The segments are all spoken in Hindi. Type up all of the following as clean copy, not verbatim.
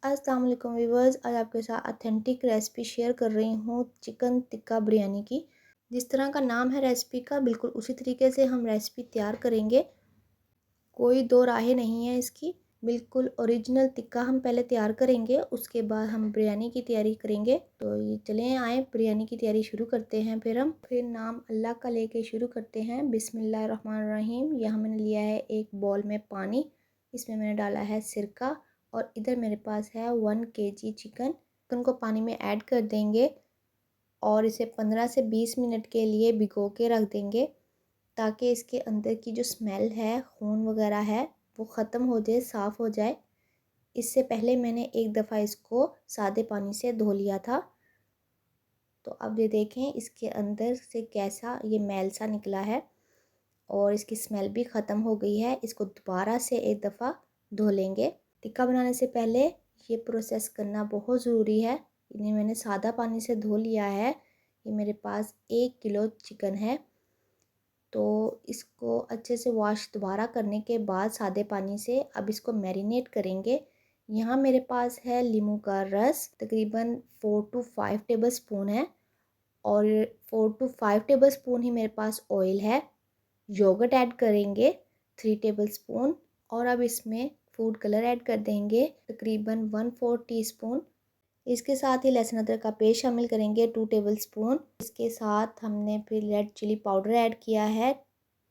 अस्सलाम वालेकुम व्यूवर्स, आज आपके साथ ऑथेंटिक रेसिपी शेयर कर रही हूँ चिकन टिक्का बिरयानी की। जिस तरह का नाम है रेसिपी का, बिल्कुल उसी तरीके से हम रेसिपी तैयार करेंगे। कोई दो राहें नहीं है इसकी। बिल्कुल ओरिजिनल टिक्का हम पहले तैयार करेंगे, उसके बाद हम बिरयानी की तैयारी करेंगे। तो ये चलें आए बिरयानी की तैयारी शुरू करते हैं। फिर नाम अल्लाह का लेके शुरू करते हैं। बिस्मिल्लाहिर्रहमानिर्रहीम। यहाँ मैंने लिया है एक बॉल में पानी, इसमें मैंने डाला है सिरका और इधर मेरे पास है 1 kg चिकन। चिकन को पानी में ऐड कर देंगे और इसे 15 से 20 मिनट के लिए भिगो के रख देंगे, ताकि इसके अंदर की जो स्मेल है, खून वगैरह है, वो ख़त्म हो जाए, साफ़ हो जाए। इससे पहले मैंने एक दफ़ा इसको सादे पानी से धो लिया था। तो अब ये देखें इसके अंदर से कैसा ये मैल सा निकला है और इसकी स्मेल भी ख़त्म हो गई है। इसको दोबारा से एक दफ़ा धो लेंगे। टिक्का बनाने से पहले ये प्रोसेस करना बहुत ज़रूरी है। इन्हें मैंने सादा पानी से धो लिया है। ये मेरे पास 1 किलो चिकन है, तो इसको अच्छे से वॉश दोबारा करने के बाद सादे पानी से अब इसको मैरिनेट करेंगे। यहाँ मेरे पास है नींबू का रस, तकरीबन 4 to 5 टेबल स्पून है और 4 to 5 टेबल स्पून ही मेरे पास ऑयल है। योगर्ट ऐड करेंगे 3 टेबल स्पून और अब इसमें फूड कलर ऐड कर देंगे तकरीबन 1/4 टीस्पून। इसके साथ ही लहसुन अदरक का पेस्ट शामिल करेंगे 2 टेबल स्पून। इसके साथ हमने फिर रेड चिली पाउडर ऐड किया है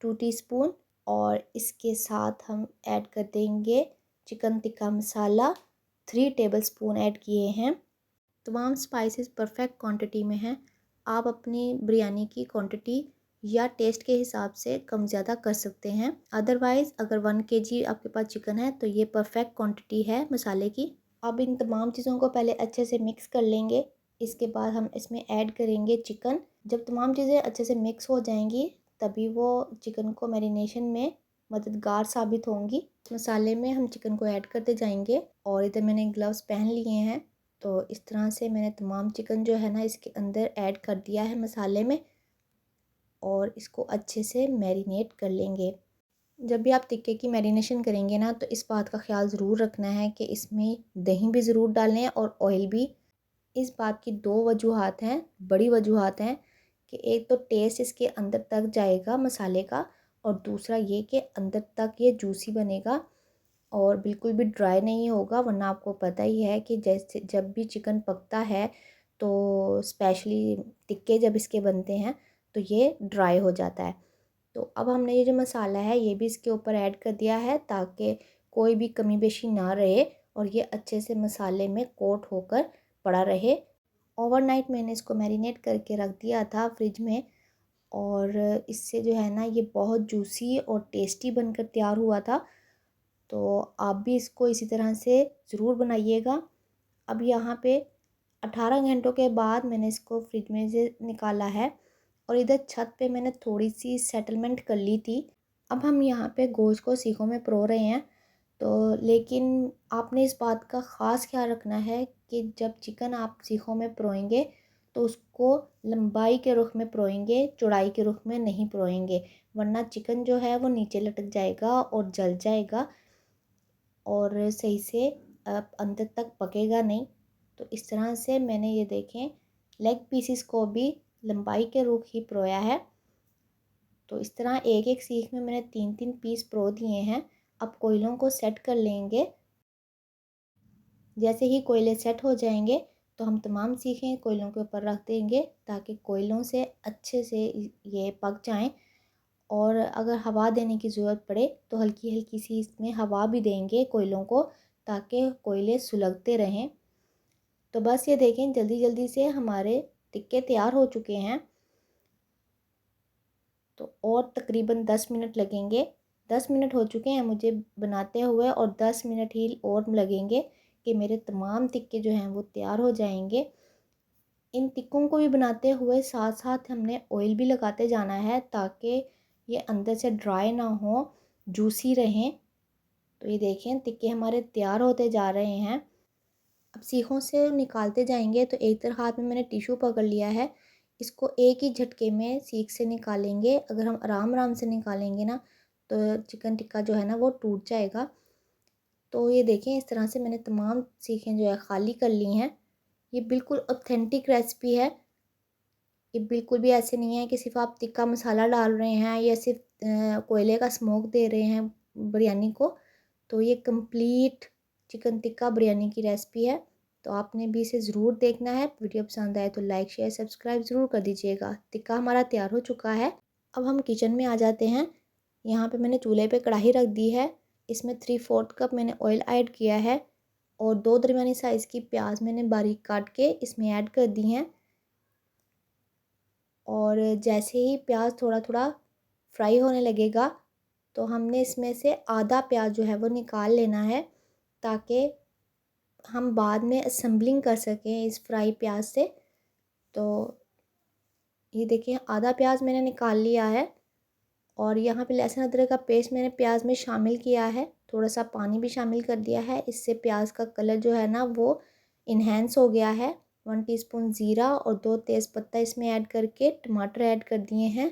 2 टीस्पून और इसके साथ हम ऐड कर देंगे chicken tikka masala 3 table spoon add किए हैं। तमाम स्पाइसेस परफेक्ट क्वांटिटी में हैं। आप अपनी बिरयानी की क्वांटिटी या टेस्ट के हिसाब से कम ज़्यादा कर सकते हैं। अदरवाइज़ अगर 1 kg आपके पास चिकन है तो ये परफेक्ट क्वांटिटी है मसाले की। अब इन तमाम चीज़ों को पहले अच्छे से मिक्स कर लेंगे। इसके बाद हम इसमें ऐड करेंगे चिकन। जब तमाम चीज़ें अच्छे से मिक्स हो जाएंगी तभी वो चिकन को मैरिनेशन में मददगार साबित होंगी। मसाले में हम चिकन को ऐड करते जाएंगे और इधर मैंने ग्लव्स पहन लिए हैं। तो इस तरह से मैंने तमाम चिकन जो है ना इसके अंदर ऐड कर दिया है मसाले में और इसको अच्छे से मैरिनेट कर लेंगे। जब भी आप टिक्के की मैरिनेशन करेंगे ना, तो इस बात का ख्याल ज़रूर रखना है कि इसमें दही भी ज़रूर डालें और ऑयल भी। इस बात की दो वजूहात हैं, बड़ी वजूहात हैं कि एक तो टेस्ट इसके अंदर तक जाएगा मसाले का और दूसरा ये कि अंदर तक ये जूसी बनेगा और बिल्कुल भी ड्राई नहीं होगा। वरना आपको पता ही है कि जैसे जब भी चिकन पकता है तो स्पेशली टिक्के जब इसके बनते हैं तो ये ड्राई हो जाता है। तो अब हमने ये जो मसाला है ये भी इसके ऊपर ऐड कर दिया है ताकि कोई भी कमी बेशी ना रहे और ये अच्छे से मसाले में कोट होकर पड़ा रहे। ओवरनाइट मैंने इसको मैरिनेट करके रख दिया था फ्रिज में और इससे जो है ना ये बहुत जूसी और टेस्टी बनकर तैयार हुआ था। तो आप भी इसको इसी तरह से ज़रूर बनाइएगा। अब यहाँ पे 18 घंटों के बाद मैंने इसको फ्रिज में से निकाला है और इधर छत पे मैंने थोड़ी सी सेटलमेंट कर ली थी। अब हम यहाँ पे गोश्त को सीखों में परो रहे हैं। तो लेकिन आपने इस बात का ख़ास ख्याल रखना है कि जब चिकन आप सीखों में परोएंगे तो उसको लंबाई के रुख में परोएंगे, चौड़ाई के रुख में नहीं परोएंगे। वरना चिकन जो है वो नीचे लटक जाएगा और जल जाएगा और सही से अंदर तक पकेगा नहीं। तो इस तरह से मैंने ये देखें लेग पीसेस को भी लंबाई के रुख ही परोया है। तो इस तरह एक एक सीख में मैंने 3-3 पीस परो दिए हैं। अब कोयलों को सेट कर लेंगे। जैसे ही कोयले सेट हो जाएंगे तो हम तमाम सीखें कोयलों के ऊपर रख देंगे ताकि कोयलों से अच्छे से ये पक जाएं। और अगर हवा देने की ज़रूरत पड़े तो हल्की हल्की सी इसमें हवा भी देंगे कोयलों को, ताकि कोयले सुलगते रहें। तो बस ये देखें जल्दी जल्दी से हमारे टिक्के तैयार हो चुके हैं। तो और तकरीबन 10 मिनट लगेंगे। 10 मिनट हो चुके हैं मुझे बनाते हुए और 10 मिनट ही और लगेंगे कि मेरे तमाम टिक्के जो हैं वो तैयार हो जाएंगे। इन टिक्कों को भी बनाते हुए साथ साथ हमने ऑयल भी लगाते जाना है ताकि ये अंदर से ड्राई ना हो, जूसी रहें। तो ये देखें टिक्के हमारे तैयार होते जा रहे हैं। अब सीखों से निकालते जाएंगे तो एक तरह हाथ में मैंने टिश्यू पकड़ लिया है। इसको एक ही झटके में सीख से निकालेंगे। अगर हम आराम आराम से निकालेंगे ना तो चिकन टिक्का जो है ना वो टूट जाएगा। तो ये देखें, इस तरह से मैंने तमाम सीखें जो है खाली कर ली हैं। ये बिल्कुल ऑथेंटिक रेसिपी है। ये बिल्कुल भी ऐसे नहीं है कि सिर्फ आप टिक्का मसाला डाल रहे हैं या सिर्फ कोयले का स्मोक दे रहे हैं बिरयानी को। तो ये कंप्लीट चिकन टिक्का बिरयानी की रेसिपी है। तो आपने भी इसे ज़रूर देखना है। वीडियो पसंद आए तो लाइक शेयर सब्सक्राइब ज़रूर कर दीजिएगा। टिक्का हमारा तैयार हो चुका है। अब हम किचन में आ जाते हैं। यहाँ पे मैंने चूल्हे पे कढ़ाई रख दी है। इसमें 3/4 कप मैंने ऑयल ऐड किया है और 2 दरमियानी साइज़ की प्याज मैंने बारीक काट के इसमें ऐड कर दी हैं। और जैसे ही प्याज थोड़ा थोड़ा फ्राई होने लगेगा तो हमने इसमें से आधा प्याज जो है वो निकाल लेना है, ताकि हम बाद में असेंबलिंग कर सकें इस फ्राई प्याज से। तो ये देखिए, आधा प्याज मैंने निकाल लिया है। और यहाँ पे लहसुन अदरक का पेस्ट मैंने प्याज में शामिल किया है। थोड़ा सा पानी भी शामिल कर दिया है। इससे प्याज का कलर जो है ना वो इन्हेंस हो गया है। 1 टीस्पून ज़ीरा और 2 तेज़पत्ता इसमें ऐड करके टमाटर ऐड कर दिए हैं।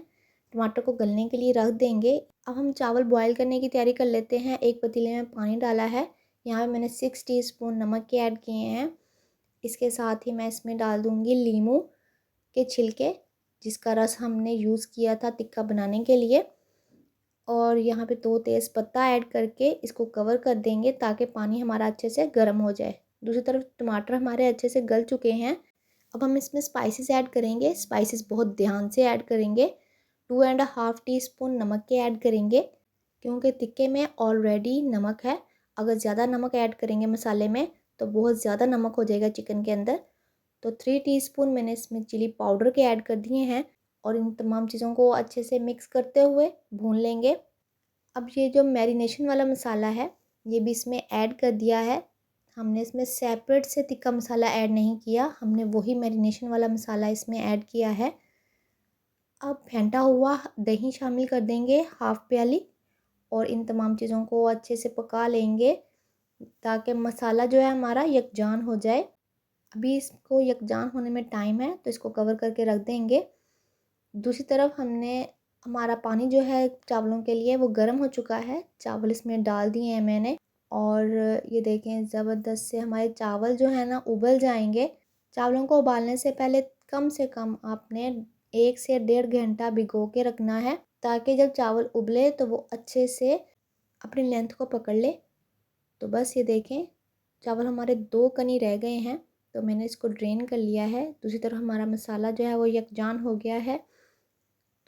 टमाटर को गलने के लिए रख देंगे। अब हम चावल बॉयल करने की तैयारी कर लेते हैं। एक पतीले में पानी डाला है। यहाँ पे मैंने 6 टीस्पून नमक के ऐड किए हैं। इसके साथ ही मैं इसमें डाल दूँगी नींबू के छिलके, जिसका रस हमने यूज़ किया था टिक्का बनाने के लिए। और यहाँ पे 2 तेज़पत्ता ऐड करके इसको कवर कर देंगे ताकि पानी हमारा अच्छे से गर्म हो जाए। दूसरी तरफ टमाटर हमारे अच्छे से गल चुके हैं। अब हम इसमें स्पाइसेस ऐड करेंगे। स्पाइसेस बहुत ध्यान से ऐड करेंगे। 2.5 टीस्पून नमक के ऐड करेंगे, क्योंकि टिक्के में ऑलरेडी नमक है। अगर ज़्यादा नमक ऐड करेंगे मसाले में तो बहुत ज़्यादा नमक हो जाएगा चिकन के अंदर। तो 3 टीस्पून मैंने इसमें चिली पाउडर के ऐड कर दिए हैं और इन तमाम चीज़ों को अच्छे से मिक्स करते हुए भून लेंगे। अब ये जो मैरिनेशन वाला मसाला है ये भी इसमें ऐड कर दिया है। हमने इसमें सेपरेट से टिक्का मसाला ऐड नहीं किया, हमने वही मैरिनेशन वाला मसाला इसमें ऐड किया है। अब फेंटा हुआ दही शामिल कर देंगे 1/2 प्याली और इन तमाम चीज़ों को अच्छे से पका लेंगे ताकि मसाला जो है हमारा यकजान हो जाए। अभी इसको यकजान होने में टाइम है तो इसको कवर करके रख देंगे। दूसरी तरफ हमने हमारा पानी जो है चावलों के लिए वो गर्म हो चुका है। चावल इसमें डाल दिए हैं मैंने और ये देखें, ज़बरदस्त से हमारे चावल जो है ना उबल जाएंगे। चावलों को उबालने से पहले कम से कम आपने 1 से 1.5 घंटा भिगो के रखना है, ताकि जब चावल उबले तो वो अच्छे से अपनी लेंथ को पकड़ ले। तो बस ये देखें, चावल हमारे 2 कनी रह गए हैं तो मैंने इसको ड्रेन कर लिया है। दूसरी तरफ हमारा मसाला जो है वो यकजान हो गया है।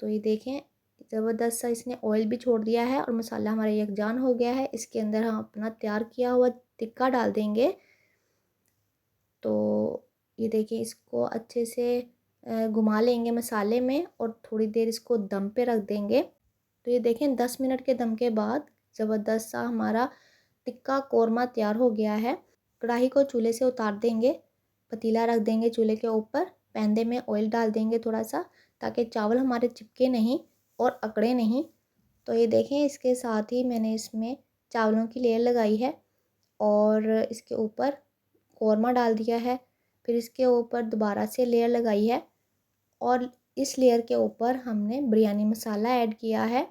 तो ये देखें, ज़बरदस्त सा इसने ऑयल भी छोड़ दिया है और मसाला हमारा यकजान हो गया है। इसके अंदर हम अपना तैयार किया हुआ टिक्का डाल देंगे। तो ये देखिए, इसको अच्छे से घुमा लेंगे मसाले में और थोड़ी देर इसको दम पे रख देंगे। तो ये देखें, 10 मिनट के दम के बाद ज़बरदस्त सा हमारा टिक्का कोरमा तैयार हो गया है। कढ़ाई को चूल्हे से उतार देंगे, पतीला रख देंगे चूल्हे के ऊपर, पैंदे में ऑयल डाल देंगे थोड़ा सा, ताकि चावल हमारे चिपके नहीं और अकड़े नहीं। तो ये देखें, इसके साथ ही मैंने इसमें चावलों की लेयर लगाई है और इसके ऊपर कौरमा डाल दिया है। फिर इसके ऊपर दोबारा से लेयर लगाई है और इस लेयर के ऊपर हमने बिरयानी मसाला ऐड किया है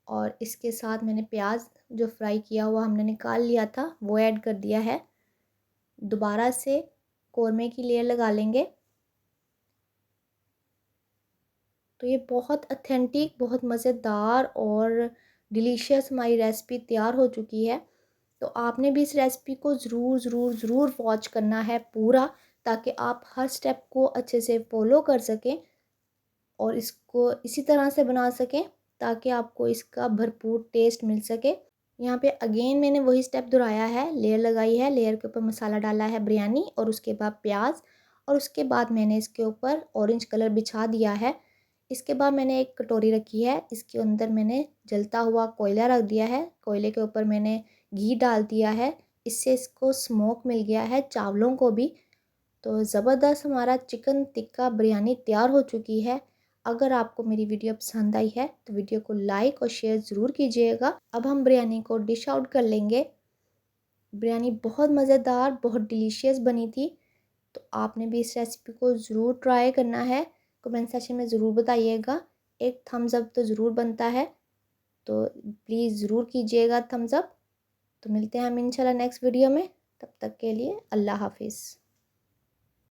और इसके साथ मैंने प्याज जो फ्राई किया हुआ हमने निकाल लिया था वो ऐड कर दिया है। दोबारा से कौरमे की लेयर लगा लेंगे। तो ये बहुत ऑथेंटिक, बहुत मज़ेदार और डिलीशियस हमारी रेसिपी तैयार हो चुकी है। तो आपने भी इस रेसिपी को ज़रूर ज़रूर ज़रूर वॉच करना है पूरा, ताकि आप हर स्टेप को अच्छे से फॉलो कर सकें और इसको इसी तरह से बना सकें ताकि आपको इसका भरपूर टेस्ट मिल सके। यहाँ पे अगेन मैंने वही स्टेप दोहराया है, लेयर लगाई है, लेयर के ऊपर मसाला डाला है बिरयानी और उसके बाद प्याज और उसके बाद मैंने इसके ऊपर ऑरेंज कलर बिछा दिया है। इसके बाद मैंने एक कटोरी रखी है, इसके अंदर मैंने जलता हुआ कोयला रख दिया है। कोयले के ऊपर मैंने घी डाल दिया है, इससे इसको स्मोक मिल गया है चावलों को भी। तो ज़बरदस्त हमारा चिकन टिक्का बिरयानी तैयार हो चुकी है। अगर आपको मेरी वीडियो पसंद आई है तो वीडियो को लाइक और शेयर ज़रूर कीजिएगा। अब हम बिरयानी को डिश आउट कर लेंगे। बिरयानी बहुत मज़ेदार, बहुत डिलीशियस बनी थी। तो आपने भी इस रेसिपी को ज़रूर ट्राई करना है। कमेंट सेक्शन में ज़रूर बताइएगा। एक थम्स अप तो ज़रूर बनता है। तो प्लीज़ ज़रूर कीजिएगा थम्स अप। तो मिलते हैं हम इंशाल्लाह नेक्स्ट वीडियो में, तब तक के लिए अल्लाह हाफिज़।